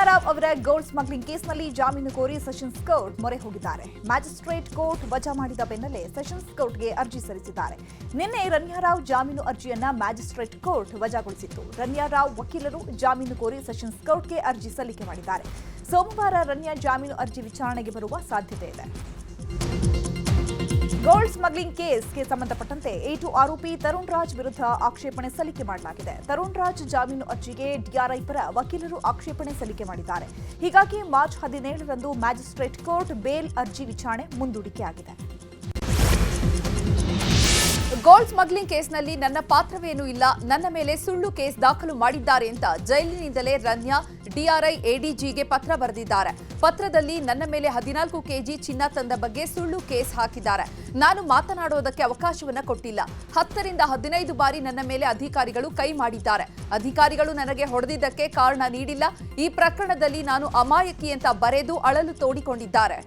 ರನ್ಯಾರಾವ್ ಅವರ gold smuggling ಕೇಸ್ನಲ್ಲಿ ಜಾಮೀನು ಕೋರಿ ಸೆಷನ್ಸ್ ಕೋರ್ಟ್ ಮೊರೆ ಹೋಗಿದ್ದಾರೆ. ಮ್ಯಾಜಿಸ್ಟ್ರೇಟ್ ಕೋರ್ಟ್ ವಜಾ ಮಾಡಿದ ಬೆನ್ನಲ್ಲೇ ಸೆಷನ್ಸ್ ಕೋರ್ಟ್ಗೆ ಅರ್ಜಿ ಸಲ್ಲಿಸಿದ್ದಾರೆ. ನಿನ್ನೆ ರನ್ಯಾರಾವ್ ಜಾಮೀನು ಅರ್ಜಿಯನ್ನ ಮ್ಯಾಜಿಸ್ಟ್ರೇಟ್ ಕೋರ್ಟ್ ವಜಾಗೊಳಿಸಿತ್ತು. ರನ್ಯಾರಾವ್ ವಕೀಲರು ಜಾಮೀನು ಕೋರಿ ಸೆಷನ್ಸ್ ಕೋರ್ಟ್ಗೆ ಅರ್ಜಿ ಸಲ್ಲಿಕೆ ಮಾಡಿದ್ದಾರೆ. ಸೋಮವಾರ ರನ್ಯಾ ಜಾಮೀನು ಅರ್ಜಿ ವಿಚಾರಣೆಗೆ ಬರುವ ಸಾಧ್ಯತೆ ಇದೆ. ಗೋಲ್ಡ್ ಸ್ಮಗ್ಲಿಂಗ್ ಕೇಸ್ಗೆ ಸಂಬಂಧಪಟ್ಟಂತೆ A2 ಆರೋಪಿ ತರುಣ್ ರಾಜ್ ವಿರುದ್ಧ ಆಕ್ಷೇಪಣೆ ಸಲ್ಲಿಕೆ ಮಾಡಲಾಗಿದೆ. ತರುಣ್ ರಾಜ್ ಜಾಮೀನು ಅರ್ಜಿಗೆ ಡಿಆರ್ಐ ಪರ ವಕೀಲರು ಆಕ್ಷೇಪಣೆ ಸಲ್ಲಿಕೆ ಮಾಡಿದ್ದಾರೆ. ಹೀಗಾಗಿ ಮಾರ್ಚ್ 17ರಂದು ಮ್ಯಾಜಿಸ್ಟ್ರೇಟ್ ಕೋರ್ಟ್ ಬೇಲ್ ಅರ್ಜಿ ವಿಚಾರಣೆ ಮುಂದೂಡಿಕೆಯಾಗಿದೆ. ಗೋಲ್ಡ್ ಸ್ಮಗ್ಲಿಂಗ್ ಕೇಸ್ನಲ್ಲಿ ನನ್ನ ಪಾತ್ರವೇನೂ ಇಲ್ಲ, ನನ್ನ ಮೇಲೆ ಸುಳ್ಳು ಕೇಸ್ ದಾಖಲು ಮಾಡಿದ್ದಾರೆ ಅಂತ ಜೈಲಿನಿಂದಲೇ ರನ್ಯಾ ಡಿಆರ್ಐ ಎಡಿಜಿಗೆ ಪತ್ರ ಬರೆದಿದ್ದಾರೆ. ಪತ್ರದಲ್ಲಿ ನನ್ನ ಮೇಲೆ 14 ಕೆಜಿ ಚಿನ್ನ ತಂದ ಬಗ್ಗೆ ಸುಳ್ಳು ಕೇಸ್ ಹಾಕಿದ್ದಾರೆ. ನಾನು ಮಾತನಾಡೋದಕ್ಕೆ ಅವಕಾಶವನ್ನ ಕೊಟ್ಟಿಲ್ಲ. 10 ರಿಂದ 15 ಬಾರಿ ನನ್ನ ಮೇಲೆ ಅಧಿಕಾರಿಗಳು ಕೈ ಮಾಡಿದ್ದಾರೆ. ಅಧಿಕಾರಿಗಳು ನನಗೆ ಹೊಡೆದಿದ್ದಕ್ಕೆ ಕಾರಣ ನೀಡಿಲ್ಲ. ಈ ಪ್ರಕರಣದಲ್ಲಿ ನಾನು ಅಮಾಯಕಿ ಅಂತ ಬರೆದು ಅಳಲು ತೋಡಿಕೊಂಡಿದ್ದಾರೆ.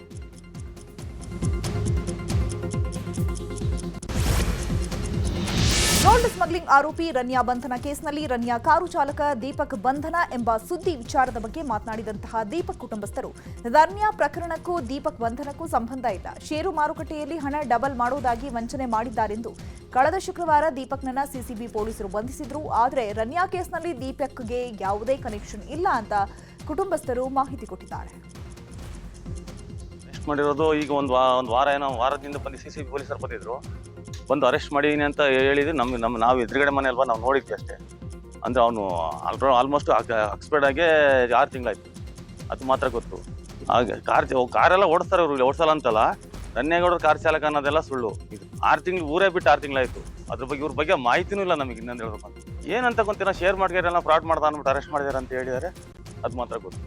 ಗೋಲ್ಡ್ ಸ್ಮಗ್ಲಿಂಗ್ ಆರೋಪಿ ರನ್ಯಾ ಬಂಧನ ಕೇಸ್ನಲ್ಲಿ ರನ್ಯಾ ಕಾರು ಚಾಲಕ ದೀಪಕ್ ಬಂಧನ ಎಂಬ ಸುದ್ದಿ ವಿಚಾರದ ಬಗ್ಗೆ ಮಾತನಾಡಿದಂತಹ ದೀಪಕ್ ಕುಟುಂಬಸ್ಥರು ರನ್ಯಾ ಪ್ರಕರಣಕ್ಕೂ ದೀಪಕ್ ಬಂಧನಕ್ಕೂ ಸಂಬಂಧ ಇಲ್ಲ, ಷೇರು ಮಾರುಕಟ್ಟೆಯಲ್ಲಿ ಹಣ ಡಬಲ್ ಮಾಡೋದಾಗಿ ವಂಚನೆ ಮಾಡಿದ್ದಾರೆಂದು ಕಳೆದ ಶುಕ್ರವಾರ ದೀಪಕ್ನನ್ನ ಸಿಸಿಬಿ ಪೊಲೀಸರು ಬಂಧಿಸಿದ್ರು. ಆದರೆ ರನ್ಯಾ ಕೇಸ್ನಲ್ಲಿ ದೀಪಕ್ಗೆ ಯಾವುದೇ ಕನೆಕ್ಷನ್ ಇಲ್ಲ ಅಂತ ಕುಟುಂಬಸ್ಥರು ಮಾಹಿತಿ ಕೊಟ್ಟಿದ್ದಾರೆ. ಮಾಡಿರೋದು ಈಗ ಒಂದು ವಾರದಿಂದ ಬಂದು ಸಿಸಿಬಿ ಪೊಲೀಸರು ಬಂದಿದ್ರು, ಬಂದು ಅರೆಸ್ಟ್ ಮಾಡಿದೀನಿ ಅಂತ ಹೇಳಿದ್ರು. ನಾವು ಎದುರುಗಡೆ ಮನೆ ಅಲ್ವಾ, ನಾವು ನೋಡಿದ್ವಿ ಅಷ್ಟೇ. ಅಂದರೆ ಅವನು ಆಲ್ಮೋಸ್ಟ್ ಎಕ್ಸ್ಪೈರ್ಡ್ ಆಗಿ 6 ತಿಂಗಳಾಯ್ತು, ಅದು ಮಾತ್ರ ಗೊತ್ತು. ಹಾಗೆ ಕಾರೆಲ್ಲ ಓಡಿಸ್ತಾರೆ ಅವರು, ಓಡಿಸಲ್ಲ ಅಂತಲ್ಲ. ರನ್ಯಾಗೌಡರು ಕಾರ್ ಚಾಲಕ ಅನ್ನೋದೆಲ್ಲ ಸುಳ್ಳು. ಇದು 6 ತಿಂಗಳು ಊರೇ ಬಿಟ್ಟು 6 ತಿಂಗಳಾಯ್ತು. ಅದ್ರ ಬಗ್ಗೆ ಇವ್ರ ಬಗ್ಗೆ ಮಾಹಿತಿನೂ ಇಲ್ಲ ನಮಗೆ. ಇನ್ನೊಂದು ಹೇಳ್ಬೇಕಂತ ಏನಂತ ಗೊತ್ತಿಲ್ಲ, ಶೇರ್ ಮಾರ್ಕೆಟೆಲ್ಲ ಫ್ರಾಡ್ ಮಾಡ್ದ ಅಂದ್ಬಿಟ್ಟು ಅರೆಸ್ಟ್ ಮಾಡಿದಾರೆ ಅಂತ ಹೇಳಿದ್ದಾರೆ, ಅದು ಮಾತ್ರ ಗೊತ್ತು.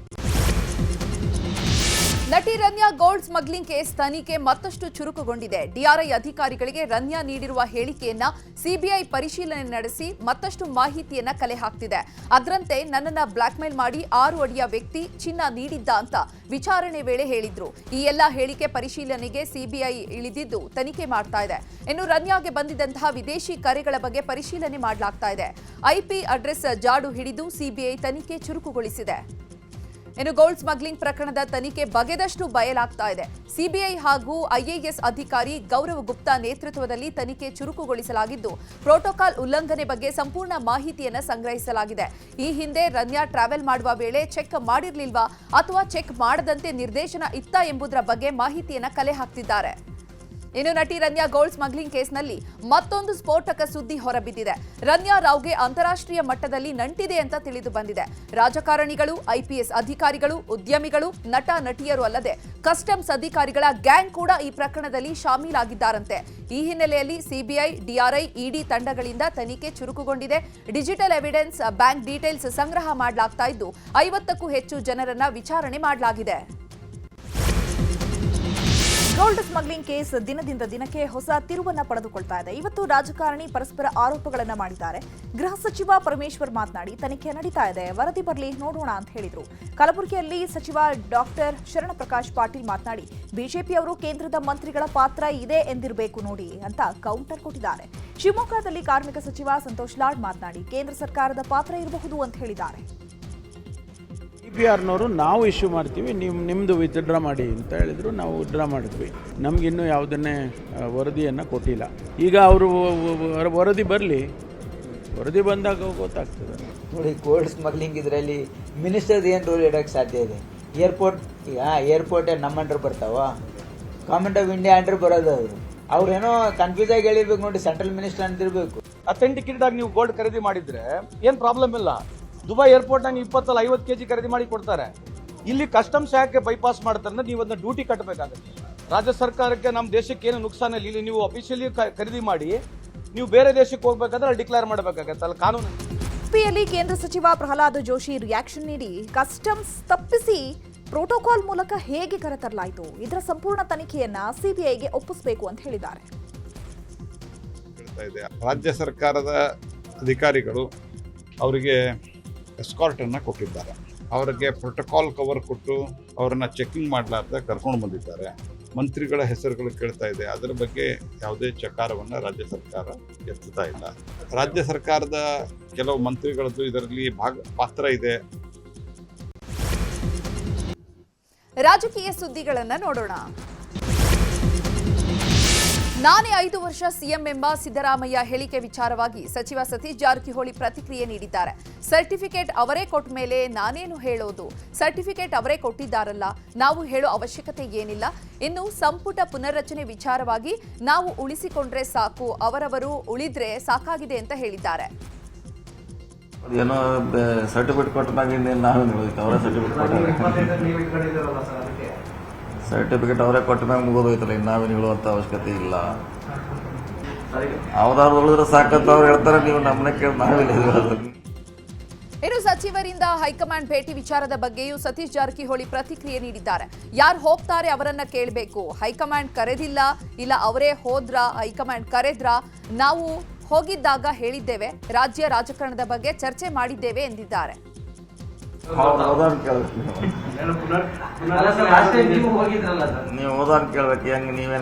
ನಟಿ ರನ್ಯಾ ಗೋಲ್ಡ್ ಸ್ಮಗ್ಲಿಂಗ್ ಕೇಸ್ ತನಿಖೆ ಮತ್ತಷ್ಟು ಚುರುಕುಗೊಂಡಿದೆ. ಡಿಆರ್ಐ ಅಧಿಕಾರಿಗಳಿಗೆ ರನ್ಯಾ ನೀಡಿರುವ ಹೇಳಿಕೆಯನ್ನ ಸಿಬಿಐ ಪರಿಶೀಲನೆ ನಡೆಸಿ ಮತ್ತಷ್ಟು ಮಾಹಿತಿಯನ್ನ ಕಲೆ ಹಾಕ್ತಿದೆ. ಅದರಂತೆ ನನ್ನನ್ನ ಬ್ಲಾಕ್ಮೇಲ್ ಮಾಡಿ 6 ಅಡಿಯ ವ್ಯಕ್ತಿ ಚಿನ್ನ ನೀಡಿದ್ದ ಅಂತ ವಿಚಾರಣೆ ವೇಳೆ ಹೇಳಿದ್ರು. ಈ ಎಲ್ಲ ಹೇಳಿಕೆ ಪರಿಶೀಲನೆಗೆ ಸಿಬಿಐ ಇಳಿದಿದ್ದು ತನಿಖೆ ಮಾಡ್ತಾ ಇದೆ. ಇನ್ನು ರನ್ಯಾಗೆ ಬಂದಿದ್ದಂತಹ ವಿದೇಶಿ ಕರೆಗಳ ಬಗ್ಗೆ ಪರಿಶೀಲನೆ ಮಾಡಲಾಗ್ತಾ ಇದೆ. IP ಅಡ್ರೆಸ್ ಜಾಡು ಹಿಡಿದು ಸಿಬಿಐ ತನಿಖೆ ಚುರುಕುಗೊಳಿಸಿದೆ. ಇನ್ನು ಗೋಲ್ಡ್ ಸ್ಮಗ್ಲಿಂಗ್ ಪ್ರಕರಣದ ತನಿಖೆ ಬಗೆದಷ್ಟು ಬಯಲಾಗ್ತಾ ಇದೆ. ಸಿಬಿಐ ಹಾಗೂ IAS ಅಧಿಕಾರಿ ಗೌರವ್ ಗುಪ್ತಾ ನೇತೃತ್ವದಲ್ಲಿ ತನಿಖೆ ಚುರುಕುಗೊಳಿಸಲಾಗಿದ್ದು, ಪ್ರೋಟೋಕಾಲ್ ಉಲ್ಲಂಘನೆ ಬಗ್ಗೆ ಸಂಪೂರ್ಣ ಮಾಹಿತಿಯನ್ನು ಸಂಗ್ರಹಿಸಲಾಗಿದೆ. ಈ ಹಿಂದೆ ರನ್ಯಾ ಟ್ರಾವೆಲ್ ಮಾಡುವ ವೇಳೆ ಚೆಕ್ ಮಾಡಿರ್ಲಿಲ್ವಾ ಅಥವಾ ಚೆಕ್ ಮಾಡದಂತೆ ನಿರ್ದೇಶನ ಇತ್ತಾ ಎಂಬುದರ ಬಗ್ಗೆ ಮಾಹಿತಿಯನ್ನು ಕಲೆ ಹಾಕ್ತಿದ್ದಾರೆ. ಇನ್ನು ನಟಿ ರನ್ಯಾ ಗೋಲ್ಡ್ ಸ್ಮಗ್ಲಿಂಗ್ ಕೇಸ್ನಲ್ಲಿ ಮತ್ತೊಂದು ಸ್ಫೋಟಕ ಸುದ್ದಿ ಹೊರಬಿದ್ದಿದೆ. ರನ್ಯಾ ರಾವ್ಗೆ ಅಂತಾರಾಷ್ಟ್ರೀಯ ಮಟ್ಟದಲ್ಲಿ ನಂಟಿದೆ ಅಂತ ತಿಳಿದು ಬಂದಿದೆ. ರಾಜಕಾರಣಿಗಳು, IPS ಅಧಿಕಾರಿಗಳು, ಉದ್ಯಮಿಗಳು, ನಟ ನಟಿಯರು ಅಲ್ಲದೆ ಕಸ್ಟಮ್ಸ್ ಅಧಿಕಾರಿಗಳ ಗ್ಯಾಂಗ್ ಕೂಡ ಈ ಪ್ರಕರಣದಲ್ಲಿ ಶಾಮೀಲಾಗಿದ್ದಾರಂತೆ. ಈ ಹಿನ್ನೆಲೆಯಲ್ಲಿ ಸಿಬಿಐ, DRI, ED ತಂಡಗಳಿಂದ ತನಿಖೆ ಚುರುಕುಗೊಂಡಿದೆ. ಡಿಜಿಟಲ್ ಎವಿಡೆನ್ಸ್, ಬ್ಯಾಂಕ್ ಡೀಟೇಲ್ಸ್ ಸಂಗ್ರಹ ಮಾಡಲಾಗ್ತಾ ಇದ್ದು 50ಕ್ಕೂ ಹೆಚ್ಚು ಜನರನ್ನ ವಿಚಾರಣೆ ಮಾಡಲಾಗಿದೆ. ಗೋಲ್ಡ್ ಸ್ಮಗ್ಲಿಂಗ್ ಕೇಸ್ ದಿನದಿಂದ ದಿನಕ್ಕೆ ಹೊಸ ತಿರುವನ್ನ ಪಡೆದುಕೊಳ್ತಾ ಇದೆ. ಇವತ್ತು ರಾಜಕಾರಣಿ ಪರಸ್ಪರ ಆರೋಪಗಳನ್ನ ಮಾಡಿದ್ದಾರೆ. ಗೃಹ ಸಚಿವ ಪರಮೇಶ್ವರ್ ಮಾತನಾಡಿ ತನಿಖೆ ನಡೀತಾ ಇದೆ, ವರದಿ ಬರಲಿ ನೋಡೋಣ ಅಂತ ಹೇಳಿದ್ರು. ಕಲಬುರಗಿಯಲ್ಲಿ ಸಚಿವ ಡಾಕ್ಟರ್ ಶರಣಪ್ರಕಾಶ್ ಪಾಟೀಲ್ ಮಾತನಾಡಿ ಬಿಜೆಪಿಯವರು ಕೇಂದ್ರದ ಮಂತ್ರಿಗಳ ಪಾತ್ರ ಇದೆ ಎಂದಿರಬೇಕು ನೋಡಿ ಅಂತ ಕೌಂಟರ್ ಕೊಟ್ಟಿದ್ದಾರೆ. ಶಿವಮೊಗ್ಗದಲ್ಲಿ ಕಾರ್ಮಿಕ ಸಚಿವ ಸಂತೋಷ್ ಲಾಡ್ ಮಾತನಾಡಿ ಕೇಂದ್ರ ಸರ್ಕಾರದ ಪಾತ್ರ ಇರಬಹುದು ಅಂತ ಹೇಳಿದ್ದಾರೆ. CPRನವರು ನಾವು ಇಶ್ಯೂ ಮಾಡ್ತೀವಿ, ನಿಮ್ಮದು ವಿತ್ಡ್ರಾ ಮಾಡಿ ಅಂತ ಹೇಳಿದ್ರು. ನಾವು ವಿತ್ಡ್ರಾ ಮಾಡಿದ್ವಿ. ನಮಗಿನ್ನೂ ಯಾವುದನ್ನೇ ವರದಿಯನ್ನು ಕೊಟ್ಟಿಲ್ಲ. ಈಗ ಅವರು ವರದಿ ಬರಲಿ, ವರದಿ ಬಂದಾಗ ಗೊತ್ತಾಗ್ತದೆ. ನೋಡಿ, ಗೋಲ್ಡ್ ಸ್ಮಗ್ಲಿಂಗ್ ಇದರಲ್ಲಿ ಮಿನಿಸ್ಟರ್ದು ಏನು ರೋಲ್ ಇಡೋಕ್ಕೆ ಸಾಧ್ಯ ಇದೆ? ಏರ್ಪೋರ್ಟ್ ನಮ್ಮ ಅಂಡರ್ ಬರ್ತಾವ? ಗೌರ್ಮೆಂಟ್ ಆಫ್ ಇಂಡಿಯಾ ಅಂಡರ್ ಬರೋದು. ಅವ್ರೇನೋ ಕನ್ಫ್ಯೂಸ್ ಆಗಿ ಹೇಳಿರ್ಬೇಕು ನೋಡಿ, ಸೆಂಟ್ರಲ್ ಮಿನಿಸ್ಟರ್ ಅಂತಿರ್ಬೇಕು. ಅಥೆಂಟಿಕೇಟೆಡ್ ಆಗಿ ನೀವು ಗೋಲ್ಡ್ ಖರೀದಿ ಮಾಡಿದ್ರೆ ಏನು ಪ್ರಾಬ್ಲಮ್ ಇಲ್ಲ. ದುಬೈ ಏರ್ಪೋರ್ಟ್ನಾಗ 20-50 ಕೆಜಿ ಖರೀದಿ ಮಾಡಿ ಕೊಡ್ತಾರೆ. ಇಲ್ಲಿ ಕಸ್ಟಮ್ಸ್ ಯಾಕೆ ಬೈಪಾಸ್ ಮಾಡ್ತಾರೆ? ನೀವು ಅದನ್ನ ಡ್ಯೂಟಿ ಕಟ್ಟಬೇಕಾಗುತ್ತೆ. ರಾಜ್ಯ ಸರ್ಕಾರಕ್ಕೆ, ನಮ್ಮ ದೇಶಕ್ಕೆ ಏನು ನುಕ್ಸಾನ ಇಲ್ಲ. ಇಲ್ಲಿ ನೀವು ಅಫಿಷಿಯಲಿ ಖರೀದಿ ಮಾಡಿ ನೀವು ಬೇರೆ ದೇಶಕ್ಕೆ ಹೋಗ್ಬೇಕಾದ್ರೆ ಡಿಕ್ಲೇರ್ ಮಾಡಬೇಕಾಗತ್ತೆ, ಅಲ್ಲಿ ಕಾನೂನು. ಉಡುಪಿಯಲ್ಲಿ ಕೇಂದ್ರ ಸಚಿವ ಪ್ರಹ್ಲಾದ್ ಜೋಶಿ ರಿಯಾಕ್ಷನ್ ನೀಡಿ ಕಸ್ಟಮ್ಸ್ ತಪ್ಪಿಸಿ ಪ್ರೋಟೋಕಾಲ್ ಮೂಲಕ ಹೇಗೆ ಕರೆತರಲಾಯಿತು, ಇದರ ಸಂಪೂರ್ಣ ತನಿಖೆಯನ್ನ ಸಿಬಿಐಗೆ ಒಪ್ಪಿಸಬೇಕು ಅಂತ ಹೇಳಿದ್ದಾರೆ. ರಾಜ್ಯ ಸರ್ಕಾರದ ಅಧಿಕಾರಿಗಳು ಅವರಿಗೆ ಎಸ್ಕಾರ್ಟ್ ಅನ್ನ ಕೊಟ್ಟಿದ್ದಾರೆ. ಅವರಿಗೆ ಪ್ರೋಟೋಕಾಲ್ ಕವರ್ ಕೊಟ್ಟು ಅವರನ್ನ ಚೆಕಿಂಗ್ ಮಾಡಲಾರ್ದೆ ಕರ್ಕೊಂಡು ಬಂದಿದ್ದಾರೆ. ಮಂತ್ರಿಗಳ ಹೆಸರುಗಳು ಕೇಳ್ತಾ ಇದೆ. ಅದರ ಬಗ್ಗೆ ಯಾವುದೇ ಚಕಾರವನ್ನು ರಾಜ್ಯ ಸರ್ಕಾರ ಎತ್ತುತ್ತಾ ಇಲ್ಲ. ರಾಜ್ಯ ಸರ್ಕಾರದ ಕೆಲವು ಮಂತ್ರಿಗಳದ್ದು ಇದರಲ್ಲಿ ಪಾತ್ರ ಇದೆ. ರಾಜಕೀಯ ಸುದ್ದಿಗಳನ್ನ ನೋಡೋಣ. ನಾನೇ 5 ವರ್ಷ ಸಿಎಂ ಎಂಬ ಸಿದ್ದರಾಮಯ್ಯ ಹೇಳಿಕೆ ವಿಚಾರವಾಗಿ ಸಚಿವ ಸತೀಶ್ ಜಾರಕಿಹೊಳಿ ಪ್ರತಿಕ್ರಿಯೆ ನೀಡಿದ್ದಾರೆ. ಸರ್ಟಿಫಿಕೇಟ್ ಅವರೇ ಕೊಟ್ಟ ಮೇಲೆ ನಾನೇನು ಹೇಳೋದು? ಸರ್ಟಿಫಿಕೇಟ್ ಅವರೇ ಕೊಟ್ಟಿದ್ದಾರಲ್ಲ, ನಾವು ಹೇಳೋ ಅವಶ್ಯಕತೆ ಏನಿಲ್ಲ. ಇನ್ನು ಸಂಪುಟ ಪುನರ್ರಚನೆ ವಿಚಾರವಾಗಿ ನಾವು ಉಳಿಸಿಕೊಂಡ್ರೆ ಸಾಕು, ಅವರವರು ಉಳಿದ್ರೆ ಸಾಕಾಗಿದೆ ಅಂತ ಹೇಳಿದ್ದಾರೆ. ಏನೋ ಸರ್ಟಿಫಿಕೇಟ್ ಕೊಟ್ಟ ಮ್ಯಾಗ ನಾವೇ ಮುಗೋದೈತೆ, ಅವರೇ ಸರ್ಟಿಫಿಕೇಟ್ ಅವರೇ ಕೊಟ್ಟ ಮ್ಯಾಗ ಮುಗೋದೈತಲ್ಲ, ನಾವೇನು ಹೇಳುವಂಥ ಅವಶ್ಯಕತೆ ಇಲ್ಲ. ಅವ್ರವ್ರು ಉಳಿದ್ರೆ ಸಾಕಂತ ಅವ್ರು ಹೇಳ್ತಾರೆ, ನೀವು ನಮ್ಮನ್ನ ಕೇಳಿ ನಾವೆಲ್ಲ ಹೇಳೋದು. ಇನ್ನು ಸಚಿವರಿಂದ ಹೈಕಮಾಂಡ್ ಭೇಟಿ ವಿಚಾರದ ಬಗ್ಗೆಯೂ ಸತೀಶ್ ಜಾರಕಿಹೊಳಿ ಪ್ರತಿಕ್ರಿಯೆ ನೀಡಿದ್ದಾರೆ. ಯಾರು ಹೋಗ್ತಾರೆ ಅವರನ್ನ ಕೇಳಬೇಕು, ಹೈಕಮಾಂಡ್ ಕರೆದಿಲ್ಲ, ಇಲ್ಲ ಅವರೇ ಹೋದ್ರ, ಹೈಕಮಾಂಡ್ ಕರೆದ್ರ, ನಾವು ಹೋಗಿದ್ದಾಗ ಹೇಳಿದ್ದೇವೆ, ರಾಜ್ಯ ರಾಜಕಾರಣದ ಬಗ್ಗೆ ಚರ್ಚೆ ಮಾಡಿದ್ದೇವೆ ಎಂದಿದ್ದಾರೆ. ನೀವು ಹೋದಾನ್ ಕೇಳ್ಬೇಕು, ಹೆಂಗೆ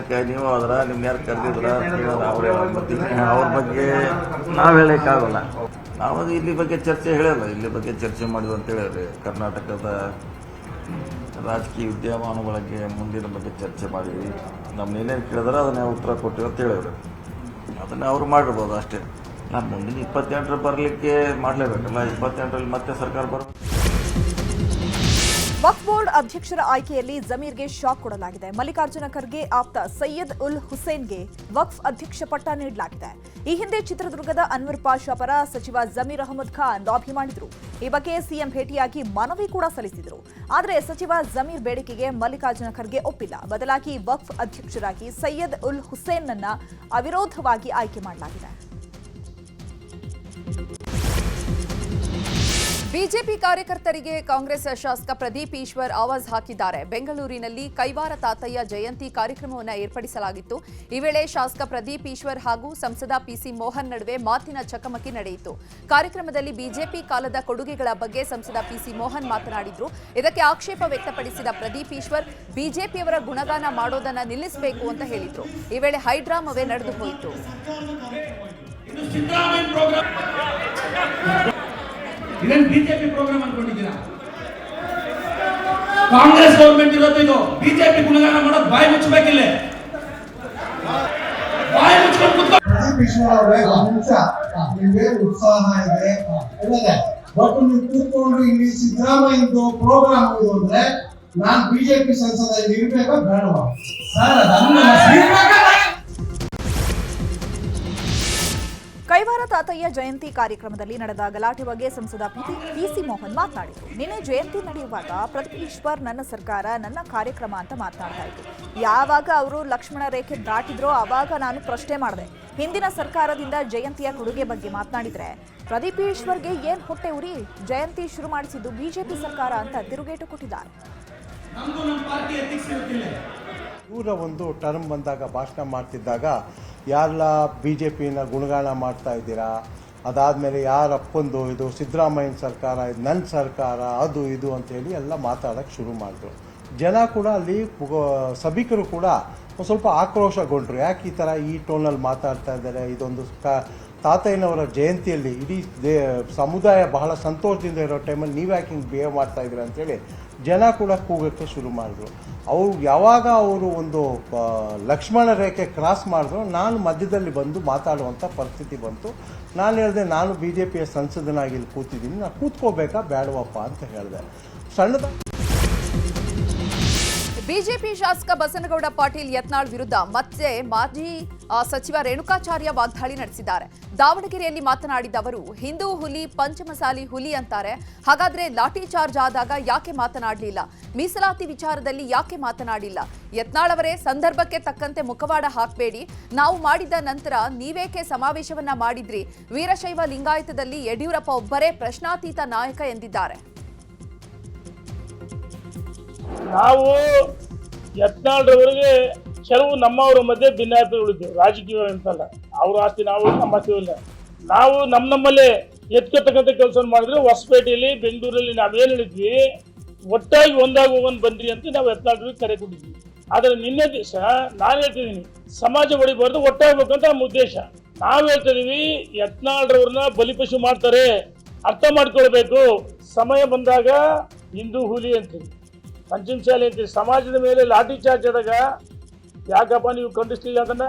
ನೀವು ಹೋದ್ರ ನಿಮ್ಗೆ ಯಾರು ಕರೆದಿದ್ರ ಅವ್ರೇ ಅವ್ರ ಬಗ್ಗೆ ನಾವು ಹೇಳಕ್ಕಾಗಲ್ಲ. ನಾವು ಇಲ್ಲಿ ಬಗ್ಗೆ ಚರ್ಚೆ ಹೇಳಲ್ಲ, ಇಲ್ಲಿ ಬಗ್ಗೆ ಚರ್ಚೆ ಮಾಡಿದ್ವಿ ಅಂತ ಹೇಳಿದ್ರಿ. ಕರ್ನಾಟಕದ ರಾಜಕೀಯ ವಿದ್ಯಮಾನ ಬಗ್ಗೆ ಮುಂದಿನ ಬಗ್ಗೆ ಚರ್ಚೆ ಮಾಡಿದ್ವಿ. ನಮ್ನ ಏನೇನು ಕೇಳಿದ್ರೆ ಅದನ್ನ ಉತ್ತರ ಕೊಟ್ಟಿವಿ ಅಂತ ಹೇಳಿದ್ರು. ಅದನ್ನ ಅವ್ರು ಮಾಡಿರ್ಬೋದು ಅಷ್ಟೇ. ನಾವು ಮುಂದಿನ 28 ಬರಲಿಕ್ಕೆ ಮಾಡಲೇಬೇಕಲ್ಲ, 28ರಲ್ಲಿ ಮತ್ತೆ ಸರ್ಕಾರ ಬರಬೇಕು. ವಕ್ಫ್ ಬೋರ್ಡ್ ಅಧ್ಯಕ್ಷರ ಆಯ್ಕೆಯಲ್ಲಿ ಜಮೀರ್ಗೆ ಶಾಕ್ ಕೊಡಲಾಗಿದೆ. ಮಲ್ಲಿಕಾರ್ಜುನ ಖರ್ಗೆ ಆಪ್ತ ಸೈಯದ್ ಉಲ್ ಹುಸೇನ್ಗೆ ವಕ್ಫ್ ಅಧ್ಯಕ್ಷ ಪಟ್ಟ ನೀಡಲಾಗಿದೆ. ಈ ಹಿಂದೆ ಚಿತ್ರದುರ್ಗದ ಅನ್ವರ್ ಪಾಷಾ ಪರ ಸಚಿವ ಜಮೀರ್ ಅಹಮದ್ ಖಾನ್ ಲಾಬಿ ಮಾಡಿದ್ರು. ಈ ಬಗ್ಗೆ ಸಿಎಂ ಭೇಟಿಯಾಗಿ ಮನವಿ ಕೂಡ ಸಲ್ಲಿಸಿದ್ರು. ಆದರೆ ಸಚಿವ ಜಮೀರ್ ಬೇಡಿಕೆಗೆ ಮಲ್ಲಿಕಾರ್ಜುನ ಖರ್ಗೆ ಒಪ್ಪಿಲ್ಲ. ಬದಲಾಗಿ ವಕ್ಫ್ ಅಧ್ಯಕ್ಷರಾಗಿ ಸೈಯದ್ ಉಲ್ ಹುಸೇನ್ನನ್ನ ಅವಿರೋಧವಾಗಿ ಆಯ್ಕೆ ಮಾಡಲಾಗಿದೆ. ಬಿಜೆಪಿ ಕಾರ್ಯಕರ್ತರಿಗೆ ಕಾಂಗ್ರೆಸ್ ಶಾಸಕ ಪ್ರದೀಪ್ ಈಶ್ವರ್ ಆವಾಜ್ ಹಾಕಿದ್ದಾರೆ. ಬೆಂಗಳೂರಿನಲ್ಲಿ ಕೈವಾರ ತಾತಯ್ಯ ಜಯಂತಿ ಕಾರ್ಯಕ್ರಮವನ್ನು ಏರ್ಪಡಿಸಲಾಗಿತ್ತು. ಈ ವೇಳೆ ಶಾಸಕ ಪ್ರದೀಪ್ ಈಶ್ವರ್ ಹಾಗೂ ಸಂಸದ ಪಿಸಿ ಮೋಹನ್ ನಡುವೆ ಮಾತಿನ ಚಕಮಕಿ ನಡೆಯಿತು. ಕಾರ್ಯಕ್ರಮದಲ್ಲಿ ಬಿಜೆಪಿ ಕಾಲದ ಕೊಡುಗೆಗಳ ಬಗ್ಗೆ ಸಂಸದ ಪಿಸಿ ಮೋಹನ್ ಮಾತನಾಡಿದ್ರು. ಇದಕ್ಕೆ ಆಕ್ಷೇಪ ವ್ಯಕ್ತಪಡಿಸಿದ ಪ್ರದೀಪ್ ಈಶ್ವರ್ ಬಿಜೆಪಿಯವರ ಗುಣಗಾನ ಮಾಡೋದನ್ನ ನಿಲ್ಲಿಸಬೇಕು ಅಂತ ಹೇಳಿದ್ರು. ಈ ವೇಳೆ ಹೈಡ್ರಾಮವೇ ನಡೆದು ಹೋಯಿತು. ಇದನ್ನು ಬಿಜೆಪಿ ಪ್ರೋಗ್ರಾಮ್ ಅನ್ಕೊಂಡಿದ್ದೀರಾ? ಕಾಂಗ್ರೆಸ್ ಗೌರ್ಮೆಂಟ್ ಇರೋದು ಇದು. ಬಿಜೆಪಿ ಗುಣಗಾನ ಮಾಡೋದು ಬಾಯಿ ಮುಚ್ಚಬೇಕಿಲ್ಲ, ಬಾಯಿ ಮುಚ್ಕೊಂಡು ಕೂತ್ಕೊ. ಪ್ರದೀಪ್ ಈಶ್ವರ್ ಅವರೇ, ಒಂದು ನಿಮಿಷ, ನಿಮ್ಗೆ ಉತ್ಸಾಹ ಇದೆ ಒಳ್ಳೆದೆ, ಬಟ್ ನೀವು ಕೂತ್ಕೊಂಡು ಇಲ್ಲಿ ಸಿದ್ದರಾಮಯ್ಯದು ಪ್ರೋಗ್ರಾಮ್ ಇದು ಅಂದ್ರೆ ನಾನ್ ಬಿಜೆಪಿ ಸಂಸದ ಇರ್ಬೇಕಾ ಬೇಡವಾ? ಕೈವಾರ ತಾತಯ್ಯ ಜಯಂತಿ ಕಾರ್ಯಕ್ರಮದಲ್ಲಿ ನಡೆದ ಗಲಾಟೆ ಬಗ್ಗೆ ಸಂಸದ ಪಿಸಿ ಮೋಹನ್ ಮಾತನಾಡಿದರು. ನಿನ್ನೆ ಜಯಂತಿ ನಡೆಯುವಾಗ ಪ್ರದೀಪ್ ಈಶ್ವರ್ ನನ್ನ ಸರ್ಕಾರ ನನ್ನ ಕಾರ್ಯಕ್ರಮ ಅಂತ ಮಾತನಾಡ್ತಾ ಇದ್ರು. ಯಾವಾಗ ಅವರು ಲಕ್ಷ್ಮಣ ರೇಖೆ ದಾಟಿದ್ರೋ ಆವಾಗ ನಾನು ಪ್ರಶ್ನೆ ಮಾಡಿದೆ, ಹಿಂದಿನ ಸರ್ಕಾರದಿಂದ ಜಯಂತಿಯ ಕೊಡುಗೆ ಬಗ್ಗೆ ಮಾತನಾಡಿದ್ರೆ ಪ್ರದೀಪ್ ಈಶ್ವರ್ಗೆ ಏನ್ ಹೊಟ್ಟೆ ಉರಿ, ಜಯಂತಿ ಶುರು ಮಾಡಿಸಿದ್ದು ಬಿಜೆಪಿ ಸರ್ಕಾರ ಅಂತ ತಿರುಗೇಟು ಕೊಟ್ಟಿದ್ದಾರೆ. ಇವರ ಒಂದು ಟರ್ಮ್ ಬಂದಾಗ ಭಾಷಣ ಮಾಡ್ತಿದ್ದಾಗ ಯಾರೆಲ್ಲ ಬಿ ಜೆ ಪಿನ ಗುಣಗಾನ ಮಾಡ್ತಾ ಇದ್ದೀರಾ, ಅದಾದಮೇಲೆ ಯಾರಪ್ಪಂದು ಇದು ಸಿದ್ದರಾಮಯ್ಯನ ಸರ್ಕಾರ, ಇದು ನನ್ನ ಸರ್ಕಾರ, ಅದು ಇದು ಅಂತೇಳಿ ಎಲ್ಲ ಮಾತಾಡೋಕ್ಕೆ ಶುರು ಮಾಡಿದ್ರು. ಜನ ಕೂಡ ಅಲ್ಲಿ ಸಭಿಕರು ಕೂಡ ಒಂದು ಸ್ವಲ್ಪ ಆಕ್ರೋಶಗೊಂಡ್ರು. ಯಾಕೆ ಈ ಥರ ಈ ಟೋನಲ್ಲಿ ಮಾತಾಡ್ತಾ ಇದ್ದಾರೆ, ಇದೊಂದು ತಾತಯ್ಯನವರ ಜಯಂತಿಯಲ್ಲಿ ಇಡೀ ಸಮುದಾಯ ಬಹಳ ಸಂತೋಷದಿಂದ ಇರೋ ಟೈಮಲ್ಲಿ ನೀವು ಯಾಕೆ ಹಿಂಗೆ ಬಿಹೇವ್ ಮಾಡ್ತಾ ಇದ್ದೀರಾ ಅಂತೇಳಿ ಜನ ಕೂಡ ಕೂಗೋಕ್ಕೆ ಶುರು ಮಾಡಿದ್ರು. ಯಾವಾಗ ಅವರು ಒಂದು ಲಕ್ಷ್ಮಣ ರೇಖೆ ಕ್ರಾಸ್ ಮಾಡಿದ್ರು, ನಾನು ಮಧ್ಯದಲ್ಲಿ ಬಂದು ಮಾತಾಡುವಂಥ ಪರಿಸ್ಥಿತಿ ಬಂತು. ನಾನು ಹೇಳಿದೆ, ನಾನು ಬಿ ಜೆ ಪಿಯ ಸಂಸದನಾಗಿ ಇಲ್ಲಿ ಕೂತಿದ್ದೀನಿ, ನಾನು ಕೂತ್ಕೋಬೇಕಾ ಬೇಡವಪ್ಪ ಅಂತ ಹೇಳಿದೆ. ಸಣ್ಣದ ಬಿಜೆಪಿ ಶಾಸಕ ಬಸನಗೌಡ ಪಾಟೀಲ್ ಯತ್ನಾಳ್ ವಿರುದ್ಧ ಮತ್ತೆ ಮಾಜಿ ಸಚಿವ ರೇಣುಕಾಚಾರ್ಯ ವಾಗ್ದಾಳಿ ನಡೆಸಿದ್ದಾರೆ. ದಾವಣಗೆರೆಯಲ್ಲಿ ಮಾತನಾಡಿದ ಅವರು, ಹಿಂದೂ ಹುಲಿ ಪಂಚಮಸಾಲಿ ಹುಲಿ ಅಂತಾರೆ, ಹಾಗಾದ್ರೆ ಲಾಠಿ ಚಾರ್ಜ್ ಆದಾಗ ಯಾಕೆ ಮಾತನಾಡಲಿಲ್ಲ? ಮೀಸಲಾತಿ ವಿಚಾರದಲ್ಲಿ ಯಾಕೆ ಮಾತನಾಡಿಲ್ಲ? ಯತ್ನಾಳ್ ಅವರೇ, ಸಂದರ್ಭಕ್ಕೆ ತಕ್ಕಂತೆ ಮುಖವಾಡ ಹಾಕಬೇಡಿ. ನಾವು ಮಾಡಿದ ನಂತರ ನೀವೇಕೆ ಸಮಾವೇಶವನ್ನ ಮಾಡಿದ್ರಿ? ವೀರಶೈವ ಲಿಂಗಾಯತದಲ್ಲಿ ಯಡಿಯೂರಪ್ಪ ಒಬ್ಬರೇ ಪ್ರಶ್ನಾತೀತ ನಾಯಕ ಎಂದಿದ್ದಾರೆ. ನಾವು ಯತ್ನಾಳ್ರವರಿಗೆ ಕೆಲವು ನಮ್ಮವರ ಮಧ್ಯೆ ಭಿನ್ನಾಭಿಪ್ರಾಯಗಳಿದ್ದವು, ರಾಜಕೀಯ ಅಂತಲ್ಲ. ಅವ್ರ ಆಸ್ತಿ ನಾವು, ನಮ್ಮ ಆಸ್ತಿ ಇಲ್ಲ. ನಾವು ನಮ್ಮಲ್ಲೇ ಎತ್ಕೊತಕ್ಕಂಥ ಕೆಲಸ ಮಾಡಿದ್ರೆ ಹೊಸಪೇಟೆಯಲ್ಲಿ, ಬೆಂಗಳೂರಲ್ಲಿ ನಾವೇನು ಹೇಳಿದ್ವಿ, ಒಟ್ಟಾಗಿ ಒಂದಾಗಿ ಹೋಗೋನ್ ಬಂದ್ರಿ ಅಂತ ನಾವು ಯತ್ನಾಳ್ರಿಗೆ ಕರೆ ಕೊಟ್ಟಿದ್ವಿ. ಆದರೆ ನಿನ್ನೆ ದಿವಸ ನಾನು ಹೇಳ್ತಿದ್ದೀನಿ, ಸಮಾಜ ಹೊಡಿಬಾರ್ದು, ಒಟ್ಟಾಗಬೇಕಂತ ನಮ್ಮ ಉದ್ದೇಶ. ನಾವು ಹೇಳ್ತಾ ಇದೀವಿ, ಯತ್ನಾಳ್ರವ್ರನ್ನ ಬಲಿಪಶು ಮಾಡ್ತಾರೆ, ಅರ್ಥ ಮಾಡ್ಕೊಳ್ಬೇಕು. ಸಮಯ ಬಂದಾಗ ಹಿಂದೂ ಹುಲಿ ಅಂತೀವಿ, ಪಂಚಮಶಾಲೆ ಅಂತೀವಿ. ಸಮಾಜದ ಮೇಲೆ ಲಾಠಿ ಚಾರ್ಜ್ ಆದಾಗ ಯಾಕಪ್ಪ ನೀವು ಖಂಡಿಸ್ಲಿಲ್ಲ ಅದನ್ನ?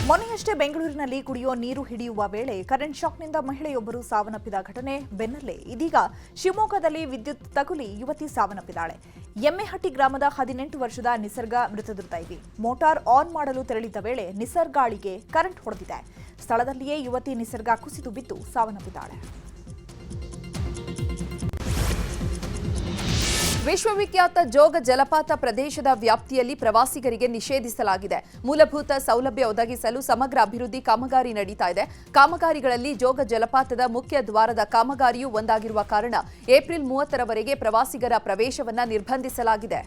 ಮೊನ್ನೆಯಷ್ಟೇ ಬೆಂಗಳೂರಿನಲ್ಲಿ ಕುಡಿಯುವ ನೀರು ಹಿಡಿಯುವ ವೇಳೆ ಕರೆಂಟ್ ಶಾಕ್ನಿಂದ ಮಹಿಳೆಯೊಬ್ಬರು ಸಾವನ್ನಪ್ಪಿದ ಘಟನೆ ಬೆನ್ನಲ್ಲೇ ಇದೀಗ ಶಿವಮೊಗ್ಗದಲ್ಲಿ ವಿದ್ಯುತ್ ತಗುಲಿ ಯುವತಿ ಸಾವನ್ನಪ್ಪಿದ್ದಾಳೆ. ಎಮ್ಮೆಹಟ್ಟಿ ಗ್ರಾಮದ 18 ವರ್ಷದ ನಿಸರ್ಗ ಮೃತದೃತೈವಿ. ಮೋಟಾರ್ ಆನ್ ಮಾಡಲು ತೆರಳಿದ್ದ ವೇಳೆ ನಿಸರ್ಗಾಳಿಗೆ ಕರೆಂಟ್ ಹೊಡೆದಿದೆ. ಸ್ಥಳದಲ್ಲಿಯೇ ಯುವತಿ ನಿಸರ್ಗ ಕುಸಿದು ಬಿದ್ದು ಸಾವನ್ನಪ್ಪಿದ್ದಾಳೆ. ವಿಶ್ವವಿಖ್ಯಾತ ಜೋಗ ಜಲಪಾತ ಪ್ರದೇಶದ ವ್ಯಾಪ್ತಿಯಲ್ಲಿ ಪ್ರವಾಸಿಗರಿಗೆ ನಿಷೇಧಿಸಲಾಗಿದೆ. ಮೂಲಭೂತ ಸೌಲಭ್ಯ ಒದಗಿಸಲು ಸಮಗ್ರ ಅಭಿವೃದ್ಧಿ ಕಾಮಗಾರಿ ನಡೀತಾ ಇದೆ. ಕಾಮಗಾರಿಗಳಲ್ಲಿ ಜೋಗ ಜಲಪಾತದ ಮುಖ್ಯ ದ್ವಾರದ ಕಾಮಗಾರಿಯೂ ಒಂದಾಗಿರುವ ಕಾರಣ ಏಪ್ರಿಲ್ 30ರವರೆಗೆ ಪ್ರವಾಸಿಗರ ಪ್ರವೇಶವನ್ನ ನಿರ್ಬಂಧಿಸಲಾಗಿದೆ.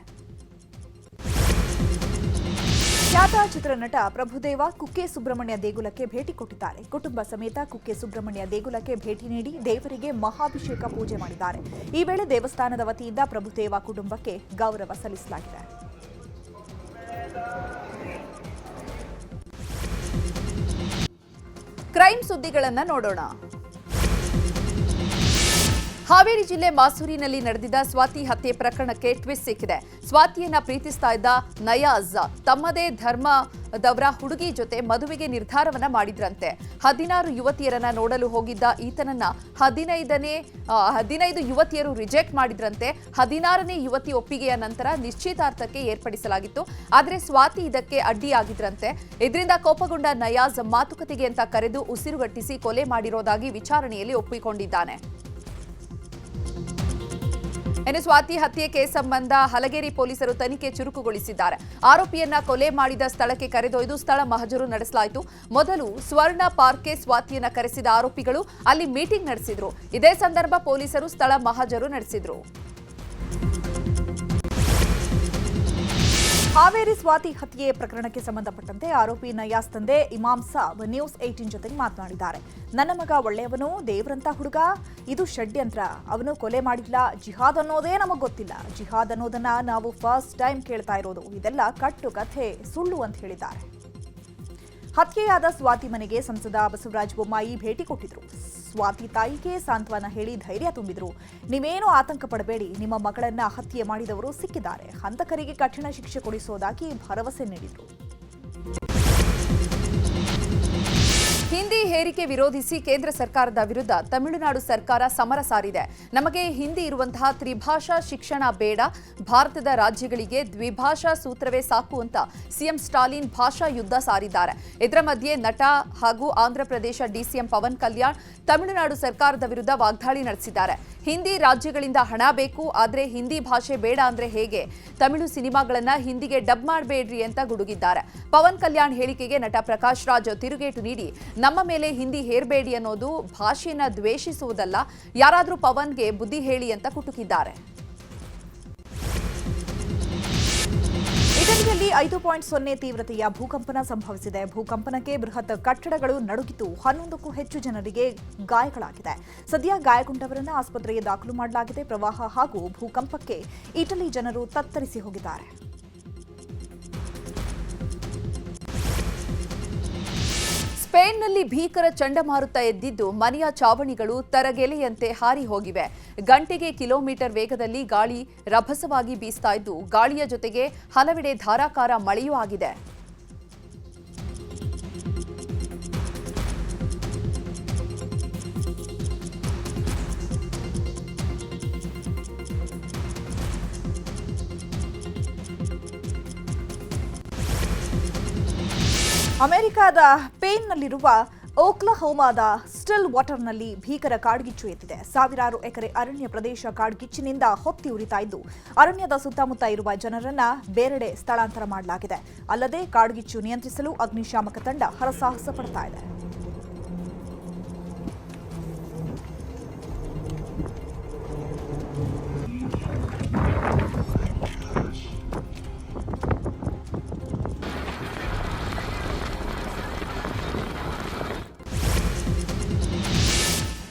ಖ್ಯಾತ ಚಿತ್ರನಟ ಪ್ರಭುದೇವ ಕುಕ್ಕೆ ಸುಬ್ರಹ್ಮಣ್ಯ ದೇಗುಲಕ್ಕೆ ಭೇಟಿ ಕೊಟ್ಟಿದ್ದಾರೆ. ಕುಟುಂಬ ಸಮೇತ ಕುಕ್ಕೆ ಸುಬ್ರಹ್ಮಣ್ಯ ದೇಗುಲಕ್ಕೆ ಭೇಟಿ ನೀಡಿ ದೇವರಿಗೆ ಮಹಾಭಿಷೇಕ ಪೂಜೆ ಮಾಡಿದ್ದಾರೆ. ಈ ವೇಳೆ ದೇವಸ್ಥಾನದ ವತಿಯಿಂದ ಪ್ರಭುದೇವ ಕುಟುಂಬಕ್ಕೆ ಗೌರವ ಸಲ್ಲಿಸಲಾಗಿದೆ. ಕ್ರೈಮ್ ಸುದ್ದಿಗಳನ್ನು ನೋಡೋಣ. ಹಾವೇರಿ ಜಿಲ್ಲೆ ಮಾಸೂರಿನಲ್ಲಿ ನಡೆದಿದ್ದ ಸ್ವಾತಿ ಹತ್ಯೆ ಪ್ರಕರಣಕ್ಕೆ ಟ್ವಿಸ್ಟ್ ಸಿಕ್ಕಿದೆ. ಸ್ವಾತಿಯನ್ನ ಪ್ರೀತಿಸ್ತಾ ಇದ್ದ ನಯಾಜ್ ತಮ್ಮದೇ ಧರ್ಮದವರ ಹುಡುಗಿ ಜೊತೆ ಮದುವೆಗೆ ನಿರ್ಧಾರವನ್ನ ಮಾಡಿದ್ರಂತೆ. 16 ಯುವತಿಯರನ್ನ ನೋಡಲು ಹೋಗಿದ್ದ ಈತನನ್ನ 15 ಯುವತಿಯರು ರಿಜೆಕ್ಟ್ ಮಾಡಿದ್ರಂತೆ. 16ನೇ ಯುವತಿ ಒಪ್ಪಿಗೆಯ ನಂತರ ನಿಶ್ಚಿತಾರ್ಥಕ್ಕೆ ಏರ್ಪಡಿಸಲಾಗಿತ್ತು. ಆದರೆ ಸ್ವಾತಿ ಇದಕ್ಕೆ ಅಡ್ಡಿಯಾಗಿದ್ರಂತೆ. ಇದರಿಂದ ಕೋಪಗೊಂಡ ನಯಾಜ್ ಮಾತುಕತೆಗೆ ಅಂತ ಕರೆದು ಉಸಿರುಗಟ್ಟಿಸಿ ಕೊಲೆ ಮಾಡಿರೋದಾಗಿ ವಿಚಾರಣೆಯಲ್ಲಿ ಒಪ್ಪಿಕೊಂಡಿದ್ದಾನೆ. ಇನ್ನು ಸ್ವಾತಿ ಹತ್ಯೆ ಕೇಸ್ ಸಂಬಂಧ ಹಲಗೇರಿ ಪೊಲೀಸರು ತನಿಖೆ ಚುರುಕುಗೊಳಿಸಿದ್ದಾರೆ. ಆರೋಪಿಯನ್ನ ಕೊಲೆ ಮಾಡಿದ ಸ್ಥಳಕ್ಕೆ ಕರೆದೊಯ್ದು ಸ್ಥಳ ಮಹಜರು ನಡೆಸಲಾಯಿತು. ಮೊದಲು ಸ್ವರ್ಣ ಪಾರ್ಕ್ಗೆ ಸ್ವಾತಿಯನ್ನ ಕರೆಸಿದ ಆರೋಪಿಗಳು ಅಲ್ಲಿ ಮೀಟಿಂಗ್ ನಡೆಸಿದ್ರು. ಇದೇ ಸಂದರ್ಭ ಪೊಲೀಸರು ಸ್ಥಳ ಮಹಜರು ನಡೆಸಿದ್ರು. ಹಾವೇರಿ ಸ್ವಾತಿ ಹತ್ಯೆ ಪ್ರಕರಣಕ್ಕೆ ಸಂಬಂಧಪಟ್ಟಂತೆ ಆರೋಪಿ ನಯಾಸ್ ತಂದೆ ಇಮಾಮ್ ಸಾಬ್ ನ್ಯೂಸ್ 18 ಜೊತೆಗೆ ಮಾತನಾಡಿದ್ದಾರೆ. ನನ್ನ ಮಗ ಒಳ್ಳೆಯವನು, ದೇವರಂತ ಹುಡುಗ, ಇದು ಷಡ್ಯಂತ್ರ. ಅವನು ಕೊಲೆ ಮಾಡಿಲ್ಲ. ಜಿಹಾದ್ ಅನ್ನೋದೇ ನಮಗೆ ಗೊತ್ತಿಲ್ಲ. ಜಿಹಾದ್ ಅನ್ನೋದನ್ನ ನಾವು ಫಸ್ಟ್ ಟೈಮ್ ಕೇಳ್ತಾ ಇರೋದು. ಇದೆಲ್ಲ ಕಟ್ಟು ಕಥೆ, ಸುಳ್ಳು ಅಂತ ಹೇಳಿದ್ದಾರೆ. ಹತ್ಯೆಯಾದ ಸ್ವಾತಿ ಮನೆಗೆ ಸಂಸದ ಬಸವರಾಜ ಬೊಮ್ಮಾಯಿ ಭೇಟಿ ಕೊಟ್ಟಿದ್ರು. ಸ್ವಾತಿ ತಾಯಿಗೆ ಸಾಂತ್ವನ ಹೇಳಿ ಧೈರ್ಯ ತುಂಬಿದ್ರು. ನೀವೇನು ಆತಂಕ ಪಡಬೇಡಿ, ನಿಮ್ಮ ಮಗಳನ್ನ ಹತ್ಯೆ ಮಾಡಿದವರು ಸಿಕ್ಕಿದ್ದಾರೆ. ಹಂತಕರಿಗೆ ಕಠಿಣ ಶಿಕ್ಷೆ ಕೊಡಿಸೋದಾಗಿ ಭರವಸೆ ನೀಡಿದ್ರು. ಹಿಂದಿ ಹೇರಿಕೆ ವಿರೋಧಿಸಿ ಕೇಂದ್ರ ಸರ್ಕಾರದ ವಿರುದ್ಧ ತಮಿಳುನಾಡು ಸರ್ಕಾರ ಸಮರ ಸಾರಿದೆ. ನಮಗೆ ಹಿಂದಿ ಇರುವಂತಹ ತ್ರಿಭಾಷಾ ಶಿಕ್ಷಣ ಬೇಡ, ಭಾರತದ ರಾಜ್ಯಗಳಿಗೆ ದ್ವಿಭಾಷಾ ಸೂತ್ರವೇ ಸಾಕು ಅಂತ ಸಿಎಂ ಸ್ಟಾಲಿನ್ ಭಾಷಾ ಯುದ್ಧ ಸಾರಿದ್ದಾರೆ. ಇದರ ಮಧ್ಯೆ ನಟ ಹಾಗೂ ಆಂಧ್ರಪ್ರದೇಶ ಡಿಸಿಎಂ ಪವನ್ ಕಲ್ಯಾಣ್ ತಮಿಳುನಾಡು ಸರ್ಕಾರದ ವಿರುದ್ಧ ವಾಗ್ದಾಳಿ ನಡೆಸಿದ್ದಾರೆ. ಹಿಂದಿ ರಾಜ್ಯಗಳಿಂದ ಹಣ ಬೇಕು, ಆದರೆ ಹಿಂದಿ ಭಾಷೆ ಬೇಡ ಅಂದ್ರೆ ಹೇಗೆ? ತಮಿಳು ಸಿನಿಮಾಗಳನ್ನ ಹಿಂದಿಗೆ ಡಬ್ ಮಾಡಬೇಡ್ರಿ ಅಂತ ಗುಡುಗಿದ್ದಾರೆ. ಪವನ್ ಕಲ್ಯಾಣ್ ಹೇಳಿಕೆಗೆ ನಟ ಪ್ರಕಾಶ್ ರಾಜ್ ತಿರುಗೇಟು ನೀಡಿ, ನಮ್ಮ ಮೇಲೆ ಹಿಂದಿ ಹೇರಬೇಡಿ ಅನ್ನೋದು ಭಾಷೆಯನ್ನ ದ್ವೇಷಿಸುವುದಲ್ಲ, ಯಾರಾದರೂ ಪವನ್ಗೆ ಬುದ್ಧಿ ಹೇಳಿ ಅಂತ ಕುಟುಕಿದ್ದಾರೆ. ಇಟಲಿಯಲ್ಲಿ 5.0 ತೀವ್ರತೆಯ ಭೂಕಂಪನ ಸಂಭವಿಸಿದೆ. ಭೂಕಂಪನಕ್ಕೆ ಬೃಹತ್ ಕಟ್ಟಡಗಳು ನಡುಗಿತು. 11ಕ್ಕೂ ಹೆಚ್ಚು ಜನರಿಗೆ ಗಾಯಗಳಾಗಿದೆ. ಸದ್ಯ ಗಾಯಗೊಂಡವರನ್ನು ಆಸ್ಪತ್ರೆಗೆ ದಾಖಲು ಮಾಡಲಾಗಿದೆ. ಪ್ರವಾಹ ಹಾಗೂ ಭೂಕಂಪಕ್ಕೆ ಇಟಲಿ ಜನರು ತತ್ತರಿಸಿ ಹೋಗಿದ್ದಾರೆ. ಸ್ಪೇನ್ನಲ್ಲಿ ಭೀಕರ ಚಂಡಮಾರುತ ಎದ್ದಿದ್ದು ಮನೆಯ ಚಾವಣಿಗಳು ತರಗೆಲೆಯಂತೆ ಹಾರಿ ಹೋಗಿವೆ. ಗಂಟೆಗೆ ಕಿಲೋಮೀಟರ್ ವೇಗದಲ್ಲಿ ಗಾಳಿ ರಭಸವಾಗಿ ಬೀಸ್ತಾ ಇದ್ದು, ಗಾಳಿಯ ಜೊತೆಗೆ ಹಲವೆಡೆ ಧಾರಾಕಾರ ಮಳೆಯೂ ಆಗಿದೆ. ಅಮೆರಿಕದ ಪೇನ್ನಲ್ಲಿರುವ ಓಕ್ಲಹೋಮಾದ ಸ್ಟಿಲ್ ವಾಟರ್ನಲ್ಲಿ ಭೀಕರ ಕಾಡ್ಗಿಚ್ಚು ಎದ್ದಿದೆ. ಸಾವಿರಾರು ಎಕರೆ ಅರಣ್ಯ ಪ್ರದೇಶ ಕಾಡ್ಗಿಚ್ಚಿನಿಂದ ಹೊತ್ತಿ ಉರಿತಾ ಇದ್ದು, ಅರಣ್ಯದ ಸುತ್ತಮುತ್ತ ಇರುವ ಜನರನ್ನ ಬೇರೆಡೆ ಸ್ಥಳಾಂತರ ಮಾಡಲಾಗಿದೆ. ಅಲ್ಲದೆ ಕಾಡ್ಗಿಚ್ಚು ನಿಯಂತ್ರಿಸಲು ಅಗ್ನಿಶಾಮಕ ತಂಡ ಹರಸಾಹಸ ಪಡ್ತಾ ಇದೆ.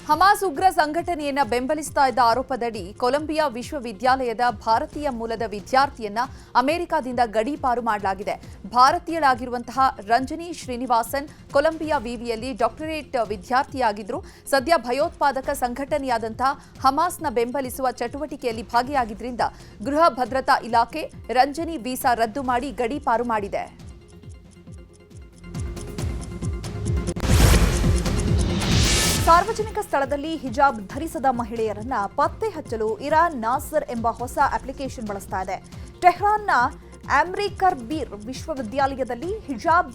ಹಮಾಸ್ ಉಗ್ರ ಸಂಘಟನೆಯನ್ನ ಬೆಂಬಲಿಸ್ತಾ ಇದ್ದ ಆರೋಪದಡಿ ಕೊಲಂಬಿಯಾ ವಿಶ್ವವಿದ್ಯಾಲಯದ ಭಾರತೀಯ ಮೂಲದ ವಿದ್ಯಾರ್ಥಿಯನ್ನ ಅಮೆರಿಕದಿಂದ ಗಡೀಪಾರು ಮಾಡಲಾಗಿದೆ. ಭಾರತೀಯಳಾಗಿರುವಂತಹ ರಂಜನಿ ಶ್ರೀನಿವಾಸನ್ ಕೊಲಂಬಿಯಾ ವಿವಿಯಲ್ಲಿ ಡಾಕ್ಟರೇಟ್ ವಿದ್ಯಾರ್ಥಿಯಾಗಿದ್ರು. ಸದ್ಯ ಭಯೋತ್ಪಾದಕ ಸಂಘಟನೆಯಾದಂತಹ ಹಮಾಸ್ನ ಬೆಂಬಲಿಸುವ ಚಟುವಟಿಕೆಯಲ್ಲಿ ಭಾಗಿಯಾಗಿದ್ದರಿಂದ ಗೃಹ ಭದ್ರತಾ ಇಲಾಖೆ ರಂಜನಿ ವೀಸಾ ರದ್ದು ಮಾಡಿ ಗಡೀಪಾರು ಮಾಡಿದೆ. ಸಾರ್ವಜನಿಕ ಸ್ಥಳದಲ್ಲಿ ಹಿಜಾಬ್ ಧರಿಸದ ಮಹಿಳೆಯರನ್ನ ಪತ್ತೆ ಹಚ್ಚಲು ಇರಾನ್ ನಾಸರ್ ಎಂಬ ಹೊಸ ಅಪ್ಲಿಕೇಶನ್ ಬಳಸ್ತಾ ಇದೆ. ಟೆಹ್ರಾನ್ನ ಅಮ್ರಿಕರ್ಬೀರ್ ವಿಶ್ವವಿದ್ಯಾಲಯದಲ್ಲಿ ಹಿಜಾಬ್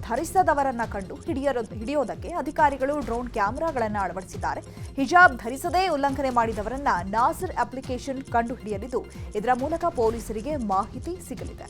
ಧರಿಸದವರನ್ನ ಕಂಡು ಹಿಡಿಯೋದಕ್ಕೆ ಅಧಿಕಾರಿಗಳು ಡ್ರೋನ್ ಕ್ಯಾಮೆರಾಗಳನ್ನು ಅಳವಡಿಸಿದ್ದಾರೆ. ಹಿಜಾಬ್ ಧರಿಸದೇ ಉಲ್ಲಂಘನೆ ಮಾಡಿದವರನ್ನ ನಾಸರ್ ಅಪ್ಲಿಕೇಶನ್ ಕಂಡು ಹಿಡಿಯಲಿದ್ದು ಇದರ ಮೂಲಕ ಪೊಲೀಸರಿಗೆ ಮಾಹಿತಿ ಸಿಗಲಿದೆ.